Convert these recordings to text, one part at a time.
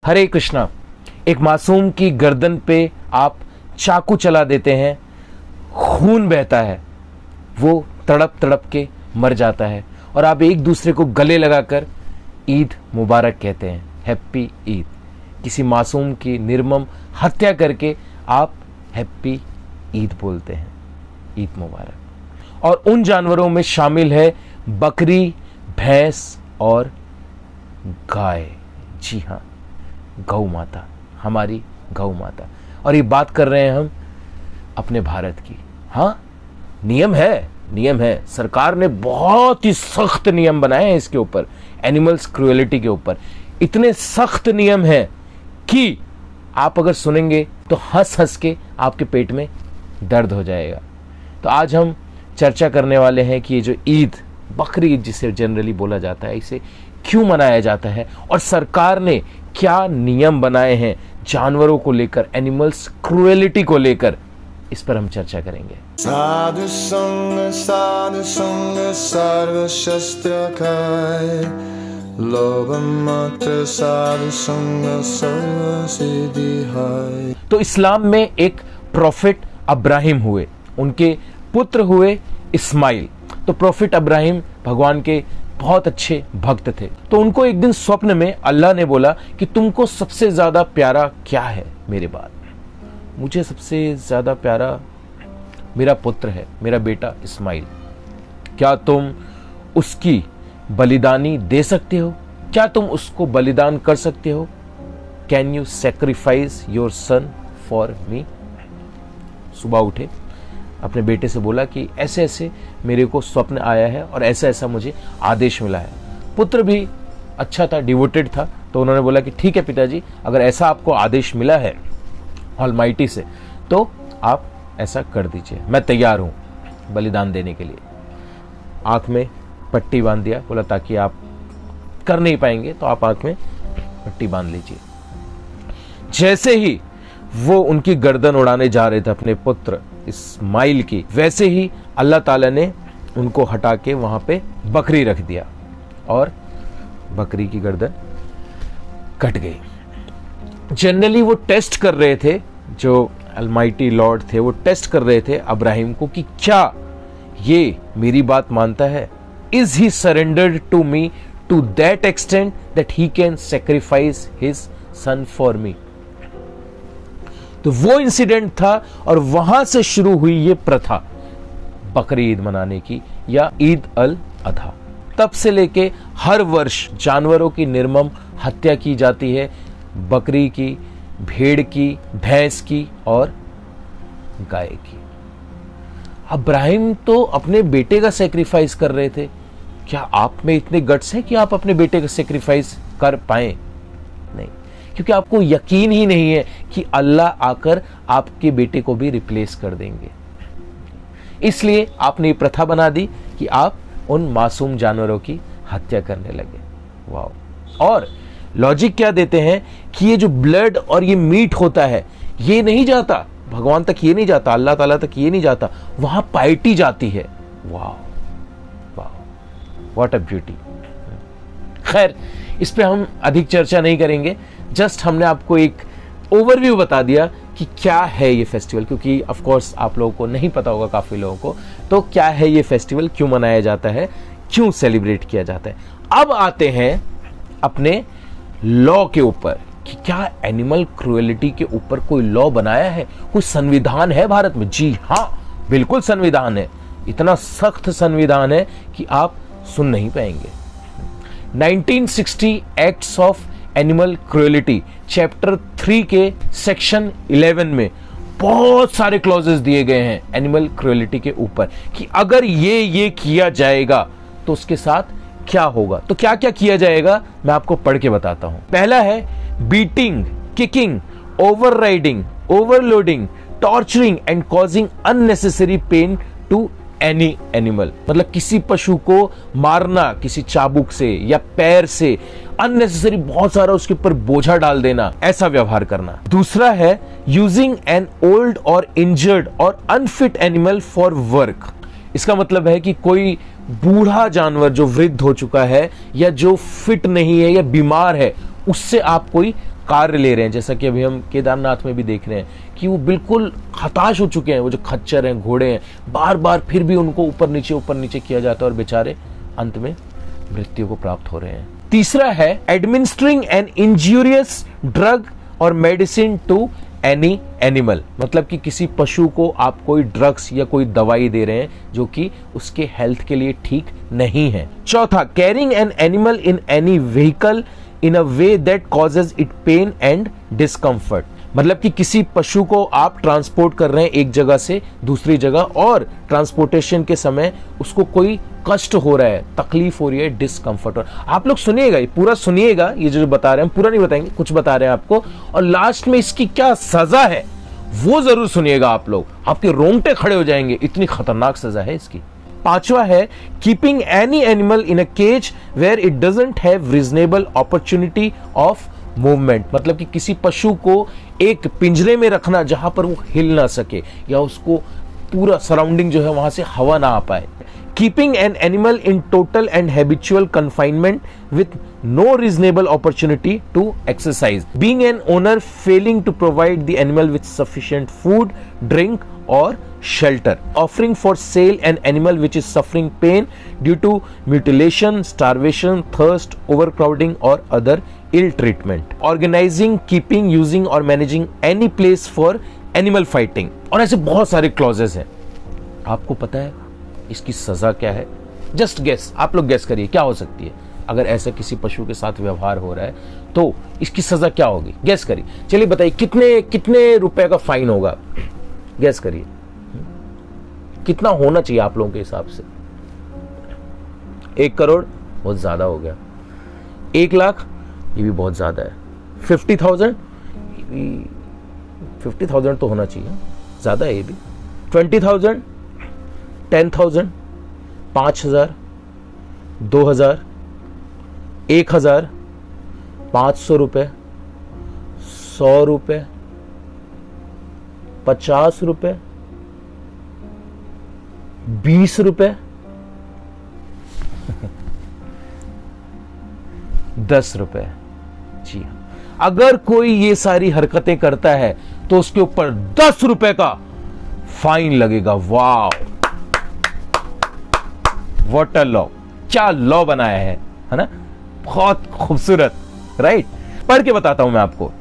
हरे कृष्णा। एक मासूम की गर्दन पे आप चाकू चला देते हैं, खून बहता है, वो तड़प तड़प के मर जाता है और आप एक दूसरे को गले लगाकर ईद मुबारक कहते हैं, हैप्पी ईद। किसी मासूम की निर्मम हत्या करके आप हैप्पी ईद बोलते हैं, ईद मुबारक। और उन जानवरों में शामिल है बकरी, भैंस और गाय। जी हाँ, गौ माता, हमारी गौ माता। और ये बात कर रहे हैं हम अपने भारत की। हाँ, नियम है, सरकार ने बहुत ही सख्त नियम बनाए हैं इसके ऊपर, एनिमल्स क्रूएलिटी के ऊपर। इतने सख्त नियम हैं कि आप अगर सुनेंगे तो हंस हंस के आपके पेट में दर्द हो जाएगा। तो आज हम चर्चा करने वाले हैं कि ये जो ईद, बकरी ईद जिसे जनरली बोला जाता है, इसे क्यों मनाया जाता है और सरकार ने क्या नियम बनाए हैं जानवरों को लेकर, एनिमल्स क्रूएलिटी को लेकर। इस पर हम चर्चा करेंगे। साधु संग सर्व शस्त्र काय, लोभ मात्र साधु संग सर्व सिद्धि है। तो इस्लाम में एक प्रॉफिट अब्राहिम हुए, उनके पुत्र हुए इस्माइल। तो प्रॉफिट अब्राहिम भगवान के बहुत अच्छे भक्त थे। तो उनको एक दिन स्वप्न में अल्लाह ने बोला कि तुमको सबसे ज्यादा प्यारा क्या है मेरे बाद? मुझे सबसे ज्यादा प्यारा मेरा पुत्र है, मेरा बेटा इस्माइल। क्या तुम उसकी बलिदानी दे सकते हो? क्या तुम उसको बलिदान कर सकते हो? Can you sacrifice your son for मी? सुबह उठे, अपने बेटे से बोला कि ऐसे ऐसे मेरे को स्वप्न आया है और ऐसा ऐसा मुझे आदेश मिला है। पुत्र भी अच्छा था, डिवोटेड था, तो उन्होंने बोला कि ठीक है पिताजी, अगर ऐसा आपको आदेश मिला है ऑलमाइटी से तो आप ऐसा कर दीजिए, मैं तैयार हूं बलिदान देने के लिए। आंख में पट्टी बांध दिया, बोला ताकि आप कर नहीं पाएंगे तो आप आंख में पट्टी बांध लीजिए। जैसे ही वो उनकी गर्दन उड़ाने जा रहे थे अपने पुत्र इस्माइल की, वैसे ही अल्लाह ताला ने उनको हटा के वहां पे बकरी रख दिया और बकरी की गर्दन कट गई। जनरली वो टेस्ट कर रहे थे, जो अलमाइटी लॉर्ड थे, वो टेस्ट कर रहे थे अब्राहिम को कि क्या ये मेरी बात मानता है? Is he surrendered to me to that extent that he can sacrifice his son for me. तो वो इंसिडेंट था और वहां से शुरू हुई ये प्रथा बकरी ईद मनाने की या ईद अल अधा। तब से लेके हर वर्ष जानवरों की निर्मम हत्या की जाती है, बकरी की, भेड़ की, भैंस की और गाय की। अब्राहिम तो अपने बेटे का सेक्रीफाइस कर रहे थे। क्या आप में इतने गट्स हैं कि आप अपने बेटे का सेक्रीफाइस कर पाए? नहीं, क्योंकि आपको यकीन ही नहीं है कि अल्लाह आकर आपके बेटे को भी रिप्लेस कर देंगे। इसलिए आपने ये प्रथा बना दी कि आप उन मासूम जानवरों की हत्या करने लगे। वाह! और लॉजिक क्या देते हैं कि ये जो ब्लड और ये मीट होता है, ये नहीं जाता भगवान तक, ये नहीं जाता अल्लाह ताला तक, ये नहीं जाता, वहां पाइटी जाती है। वाह वाह, व्हाट अ ब्यूटी। खैर, इस पे हम अधिक चर्चा नहीं करेंगे, जस्ट हमने आपको एक ओवरव्यू बता दिया कि क्या है ये फेस्टिवल, क्योंकि ऑफ कोर्स आप लोगों को नहीं पता होगा, काफी लोगों को। तो क्या है ये फेस्टिवल, क्यों मनाया जाता है, क्यों सेलिब्रेट किया जाता है। अब आते हैं अपने लॉ के ऊपर कि क्या एनिमल क्रूएलिटी के ऊपर कोई लॉ बनाया है, कोई संविधान है भारत में? जी हाँ, बिल्कुल संविधान है। इतना सख्त संविधान है कि आप सुन नहीं पाएंगे। 1960 acts of animal cruelty chapter 3 के सेक्शन 11 में बहुत सारे क्लॉजेस दिए गए हैं एनिमल क्रूएलिटी के ऊपर कि अगर ये किया जाएगा तो उसके साथ क्या होगा। तो क्या क्या किया जाएगा मैं आपको पढ़ के बताता हूं। पहला है beating, kicking, overriding, overloading, torturing and causing unnecessary pain to any animal. मतलब किसी पशु को मारना किसी चाबुक से या पैर से, अननेसेसरी बहुत सारा उसके ऊपर बोझा डाल देना, ऐसा व्यवहार करना। दूसरा है यूजिंग एन ओल्ड और इंजर्ड और अनफिट एनिमल फॉर वर्क। इसका मतलब है कि कोई बूढ़ा जानवर जो वृद्ध हो चुका है या जो फिट नहीं है या बीमार है, उससे आप कोई कार्य ले रहे हैं, जैसा कि अभी हम केदारनाथ में भी देख रहे हैं कि वो बिल्कुल हताश हो चुके हैं, वो जो खच्चर हैं, घोड़े हैं, बार बार फिर भी उनको ऊपर नीचे किया जाता है और बेचारे अंत में मृत्यु को प्राप्त हो रहे हैं। तीसरा है एडमिनिस्ट्रिंग एन इंजूरियस ड्रग और मेडिसिन टू एनी एनिमल, मतलब कि किसी पशु को आप कोई ड्रग्स या कोई दवाई दे रहे हैं जो कि उसके हेल्थ के लिए ठीक नहीं है। चौथा, carrying an animal in any vehicle in a way that causes it pain and discomfort, मतलब कि किसी पशु को आप ट्रांसपोर्ट कर रहे हैं एक जगह से दूसरी जगह और ट्रांसपोर्टेशन के समय उसको कोई कष्ट हो रहा है, तकलीफ हो रही है, डिस्कम्फर्ट। आप लोग सुनिएगा, पूरा सुनिएगा, ये जो बता रहे हैं पूरा नहीं बताएंगे, कुछ बता रहे हैं आपको, और लास्ट में इसकी क्या सजा है वो जरूर सुनिएगा आप लोग, आपके रोंगटे खड़े हो जाएंगे, इतनी खतरनाक सजा है इसकी। पांचवा है keeping any animal in a cage where it doesn't have reasonable opportunity of movement, मतलब कि किसी पशु को एक पिंजरे में रखना जहां पर वो हिल ना सके या उसको पूरा सराउंडिंग जो है वहां से हवा ना आ पाए। Keeping an animal in total and habitual confinement with no reasonable opportunity to exercise, being an owner failing to provide the animal with sufficient food, drink और shelter, offering for sale an animal which is suffering pain due to mutilation, starvation, thirst, overcrowding or other ill treatment, organizing, keeping, using or managing any place for animal fighting, और ऐसे बहुत सारे clauses हैं। आपको पता है इसकी सजा क्या है? जस्ट गेस, आप लोग गेस करिए क्या हो सकती है अगर ऐसा किसी पशु के साथ व्यवहार हो रहा है तो इसकी सजा क्या होगी? गेस करिए, चलिए बताइए कितने रुपए का फाइन होगा? गेस करिए कितना होना चाहिए आप लोगों के हिसाब से? 1 करोड़ बहुत ज्यादा हो गया, 1 लाख ये भी बहुत ज्यादा है, 50,000 50,000 तो होना चाहिए, ज्यादा है ये भी, 20,000, 10,000, 5,000, 2,000, 1,000, 500 रुपए, 100 रुपए, 50 रुपए, 20 रुपए, 10 रुपए। जी, अगर कोई ये सारी हरकतें करता है तो उसके ऊपर 10 रुपए का फाइन लगेगा। वाह, व्हाट अ लॉ, क्या लॉ बनाया है ना, बहुत खूबसूरत, राइट? पढ़ के बताता हूं मैं आपको।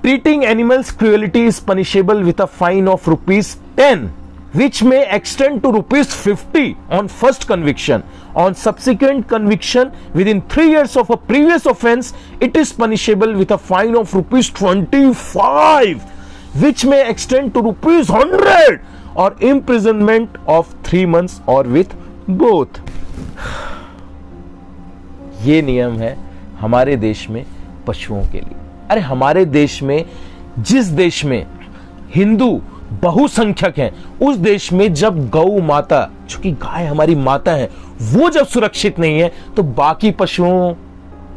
Treating animals cruelty is punishable with a fine of ₹10 which may extend to ₹50 on first conviction. On subsequent conviction within 3 years of a previous offense, it is punishable with a fine of ₹25, which may extend to ₹100 or imprisonment of 3 months or with both. ये नियम है हमारे देश में पशुओं के लिए। अरे हमारे देश में, जिस देश में हिंदू बहुसंख्यक हैं, उस देश में जब गौ माता, चूंकि गाय हमारी माता है, वो जब सुरक्षित नहीं है तो बाकी पशुओं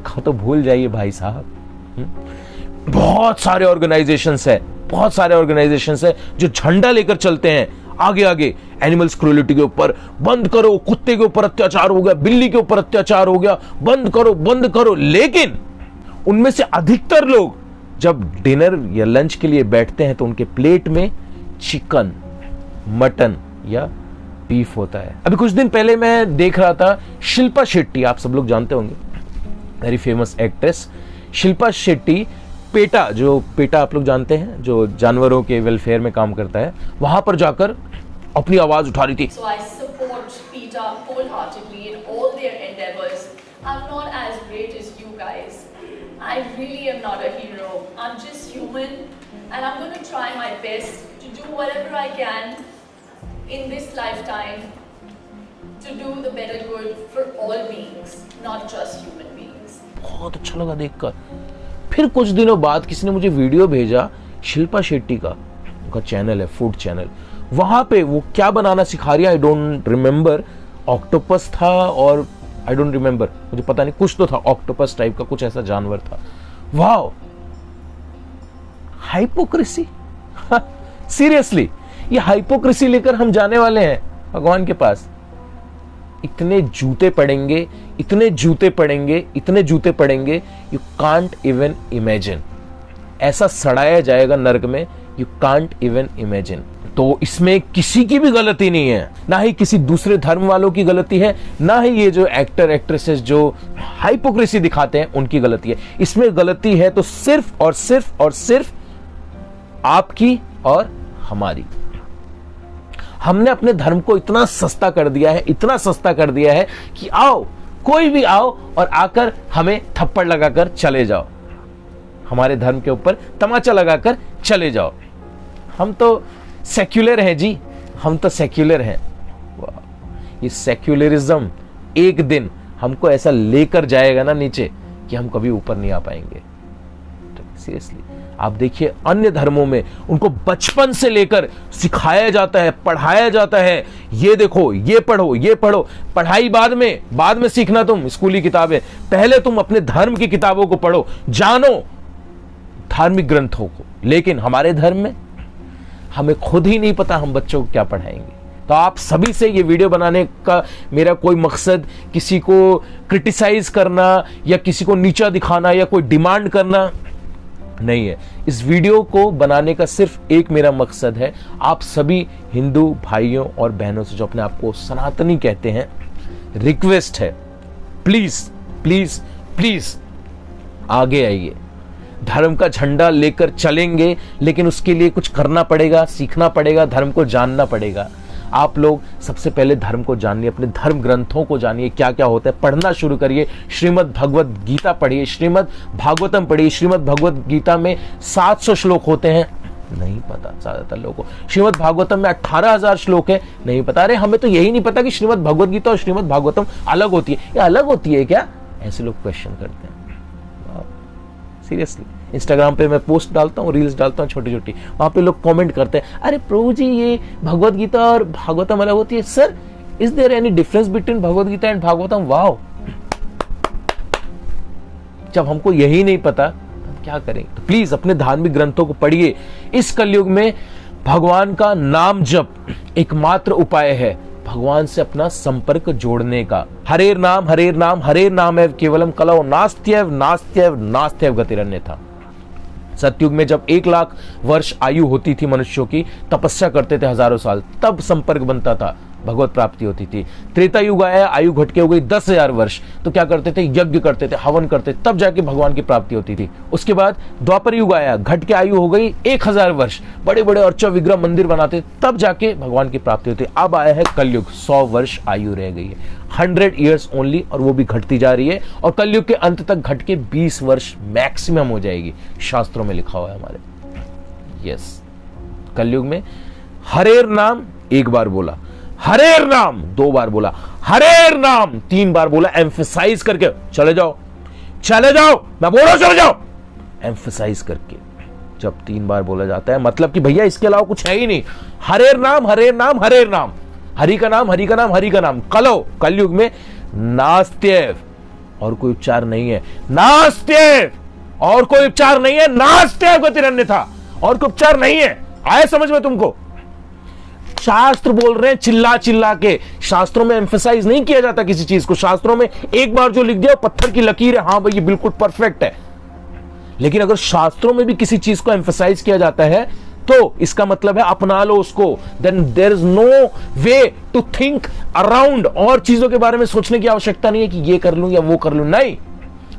का तो भूल जाइए भाई साहब। बहुत सारे ऑर्गेनाइजेशंस है जो झंडा लेकर चलते हैं आगे आगे, एनिमल्स क्रूएलिटी के ऊपर, बंद करो, कुत्ते के ऊपर अत्याचार हो गया, बिल्ली के ऊपर अत्याचार हो गया, बंद करो। लेकिन उनमें से अधिकतर लोग जब डिनर या लंच के लिए बैठते हैं तो उनके प्लेट में चिकन, मटन या बीफ होता है। अभी कुछ दिन पहले मैं देख रहा था, शिल्पा शेट्टी, आप सब लोग जानते होंगे, very famous actress Shilpa Shetty, PETA, जो पेटा आप लोग जानते हैं, जो जानवरों के वेलफेयर में काम करता है, वहां पर जाकर अपनी आवाज उठा रही थी। So I support PETA wholeheartedly in all their endeavors. I'm not as great as you guys. I really am not a hero. I'm just human, and I'm going to try my best to do whatever I can in this lifetime to do the better good for all beings, not just human beings. बहुत अच्छा लगा देखकर। फिर कुछ दिनों बाद किसी ने मुझे वीडियो भेजा, शिल्पा शेट्टी का, उनका चैनल है, फूड चैनल, वहां पे वो क्या बनाना सिखा रही है, आई डोंट रिमेंबर, ऑक्टोपस था और आई डोंट रिमेंबर, मुझे पता नहीं, कुछ तो था, ऑक्टोपस टाइप का कुछ ऐसा जानवर था। वाह, हाइपोक्रेसी, सीरियसली, ये हाइपोक्रेसी लेकर हम जाने वाले हैं भगवान के पास। इतने जूते पड़ेंगे, यू कांट इवन इमेजिन। ऐसा सड़ाया जाएगा नरक में, यू कांट इवन इमेजिन। तो इसमें किसी की भी गलती नहीं है, ना ही किसी दूसरे धर्म वालों की गलती है, ना ही ये जो एक्टर एक्ट्रेसेस जो हाइपोक्रेसी दिखाते हैं उनकी गलती है। इसमें गलती है तो सिर्फ और सिर्फ और सिर्फ आपकी और हमारी। हमने अपने धर्म को इतना सस्ता कर दिया है, इतना सस्ता कर दिया है कि आओ, कोई भी आओ और आकर हमें थप्पड़ लगाकर चले जाओ, हमारे धर्म के ऊपर तमाचा लगाकर चले जाओ। हम तो सेक्युलर हैं जी, हम तो सेक्युलर हैं। ये सेक्युलरिज्म एक दिन हमको ऐसा लेकर जाएगा ना नीचे कि हम कभी ऊपर नहीं आ पाएंगे। सीरियसली आप देखिए अन्य धर्मों में उनको बचपन से लेकर सिखाया जाता है, पढ़ाया जाता है, ये देखो, ये पढ़ो, ये पढ़ो। पढ़ाई बाद में सीखना तुम स्कूली किताबें, पहले तुम अपने धर्म की किताबों को पढ़ो, जानो धार्मिक ग्रंथों को। लेकिन हमारे धर्म में हमें खुद ही नहीं पता हम बच्चों को क्या पढ़ाएंगे। तो आप सभी से ये वीडियो बनाने का मेरा कोई मकसद किसी को क्रिटिसाइज करना या किसी को नीचा दिखाना या कोई डिमांड करना नहीं है। इस वीडियो को बनाने का सिर्फ एक मेरा मकसद है, आप सभी हिंदू भाइयों और बहनों से जो अपने आप को सनातनी कहते हैं, रिक्वेस्ट है, प्लीज प्लीज प्लीज आगे आइए। धर्म का झंडा लेकर चलेंगे, लेकिन उसके लिए कुछ करना पड़ेगा, सीखना पड़ेगा, धर्म को जानना पड़ेगा। आप लोग सबसे पहले धर्म को जानिए, अपने धर्म ग्रंथों को जानिए, क्या क्या होता है, पढ़ना शुरू करिए। श्रीमद् भगवत गीता पढ़िए, श्रीमद् भागवतम पढ़िए। श्रीमद् भगवत गीता में 700 श्लोक होते हैं, नहीं पता ज्यादातर लोगों को। श्रीमद् भागवतम में 18,000 श्लोक है, नहीं पता। अरे हमें तो यही नहीं पता कि श्रीमद् भगवत गीता और श्रीमद् भागवतम अलग होती है। ये अलग होती है क्या? ऐसे लोग क्वेश्चन करते हैं। सीरियसली इंस्टाग्राम पे मैं पोस्ट डालता हूँ, रील्स डालता हूँ छोटी छोटी, वहां पे लोग कमेंट करते हैं, अरे प्रभु जी ये भगवत गीता और भागवतम अलग होती है। Sir, is there any difference between Bhagavad Gita and Bhagavatam? Wow, जब हमको यही नहीं पता तो क्या करें? तो प्लीज अपने धार्मिक ग्रंथों को पढ़िए। इस कलयुग में भगवान का नाम जप एकमात्र उपाय है भगवान से अपना संपर्क जोड़ने का। हरेर नाम हरेर नाम हरेर नाम एव केवलम कलौ नास्त्यव नास्त्यव नास्त्यव गतिरन्यथा। सतयुग में जब 1 लाख वर्ष आयु होती थी मनुष्यों की, तपस्या करते थे हजारों साल, तब संपर्क बनता था, भगवत प्राप्ति होती थी। त्रेता युग आया, आयु घट के हो गई 10,000 वर्ष, तो क्या करते थे? यज्ञ करते थे, हवन करते, तब जाके भगवान की प्राप्ति होती थी। उसके बाद द्वापर युग आया, घट के आयु हो गई 1000 वर्ष, बड़े बड़े अर्चा विग्रह मंदिर बनाते, तब जाके भगवान की प्राप्ति होती। अब आया है कलयुग, 100 वर्ष आयु रह गई है, 100 ईयर्स ओनली, और वो भी घटती जा रही है, और कलयुग के अंत तक घट के 20 वर्ष मैक्सिमम हो जाएगी, शास्त्रों में लिखा हुआ है हमारे। यस, कलयुग में हरेर नाम 1 बार बोला, हरेर नाम 2 बार बोला, हरेर नाम 3 बार बोला, एम्फसाइज करके, चले जाओ चले जाओ, मैं बोल रहा हूं चले जाओ, एम्फसाइज करके जब 3 बार बोला जाता है, मतलब कि भैया इसके अलावा कुछ है ही नहीं। हरेर नाम हरेर नाम हरेर नाम, हरि का नाम हरि का नाम हरि का नाम। कलयुग में नास्त्यव, और कोई उपचार नहीं है, नास्त्यव और कोई उपचार नहीं है, नास्त्यव गतिरन्यथा, और कोई उपचार नहीं है। आए समझ में तुमको? शास्त्र बोल रहे हैं चिल्ला चिल्ला के, शास्त्रों में एम्फसाइज नहीं किया जाता किसी चीज को। शास्त्रों में एक बार जो लिख दिया पत्थर की लकीर है, हाँ भाई ये बिल्कुल परफेक्ट है। लेकिन अगर शास्त्रों में भी किसी चीज को एम्फसाइज किया जाता है तो इसका मतलब है अपना लो उसको, then there is no way to think around. और चीजों के बारे में सोचने की आवश्यकता नहीं है कि ये कर लूं या वो कर लूं, नहीं।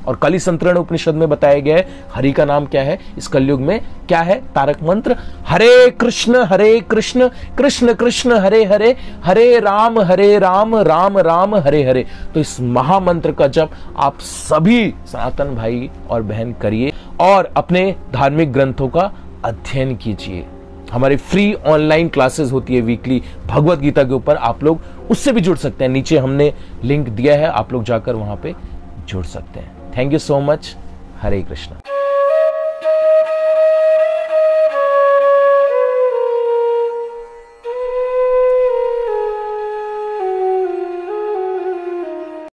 और कली संतरण उपनिषद में बताया गया है हरि का नाम क्या है इस कलयुग में, क्या है? तारक मंत्र, हरे कृष्ण कृष्ण कृष्ण हरे हरे, हरे राम राम राम हरे हरे। तो इस महामंत्र का जप आप सभी सनातन भाई और बहन करिए, और अपने धार्मिक ग्रंथों का अध्ययन कीजिए। हमारी फ्री ऑनलाइन क्लासेस होती है वीकली भगवत गीता के ऊपर, आप लोग उससे भी जुड़ सकते हैं। नीचे हमने लिंक दिया है, आप लोग जाकर वहां पे जुड़ सकते हैं। Thank you so much. Hare Krishna.